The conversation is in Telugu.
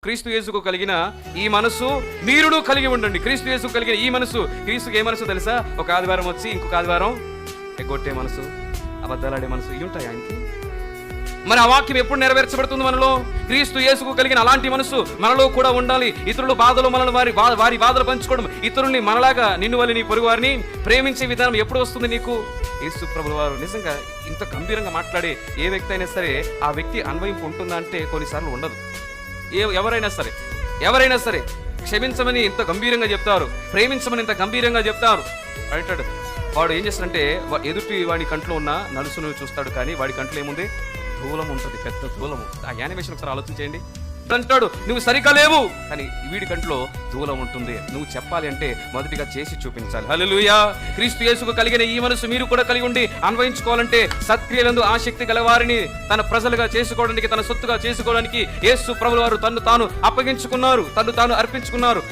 క్రీస్తు యేసుకు కలిగిన ఈ మనసు మీరును కలిగి ఉండండి. క్రీస్తు యేసుకు కలిగిన ఈ మనసు, క్రీస్తుకి ఏ మనసు తెలుసా? ఒక ఆదివారం వచ్చి ఇంకొక ఆదివారం ఎగ్గొట్టే మనసు, అబద్ధాలాడే మనసు, ఇవి ఉంటాయి ఆయనకి. మరి ఆ వాక్యం ఎప్పుడు నెరవేర్చబడుతుంది మనలో? క్రీస్తు యేసుకు కలిగిన అలాంటి మనసు మనలో కూడా ఉండాలి. ఇతరుల బాధలు మనల్ని వారి బాధలు పంచుకోవడం, ఇతరుల్ని మనలాగా నిన్ను వల్ల నీ పొరుగు వారిని ప్రేమించే విధానం ఎప్పుడు వస్తుంది నీకు? యేసు ప్రభుల వారు నిజంగా ఇంత గంభీరంగా మాట్లాడే ఏ వ్యక్తి అయినా సరే ఆ వ్యక్తి అన్వయింపు ఉంటుందా అంటే కొన్నిసార్లు ఉండదు. ఎవరైనా సరే క్షమించమని ఇంత గంభీరంగా చెప్తారు, ప్రేమించమని ఇంత గంభీరంగా చెప్తారు అంటాడు. వాడు ఏం చేస్తాడంటే ఎదుటి వాడి కంట్లో ఉన్న నలుసును చూస్తాడు, కానీ వాడి కంట్లో ఏముంది? దూలం ఉంటుంది, పెద్ద దూలము. ఆ యానిమేషన్ ఒకసారి ఆలోచించేయండి. అంటాడు నువ్వు సరిగ్గా లేవు, కానీ వీడి కంట్లో దూలం ఉంటుంది. నువ్వు చెప్పాలి అంటే మొదటిగా చేసి చూపించాలి. హల్లెలూయా. క్రీస్తు యేసుకు కలిగిన ఈ మనసు మీరు కూడా కలిగి ఉండి అన్వయించుకోవాలంటే సత్క్రియలందు ఆసక్తి గలవారిని తన ప్రజలుగా చేసుకోవడానికి, తన సొత్తుగా చేసుకోవడానికి యేసు ప్రభుల వారు తన్ను తాను అప్పగించుకున్నారు, తన్ను తాను అర్పించుకున్నారు.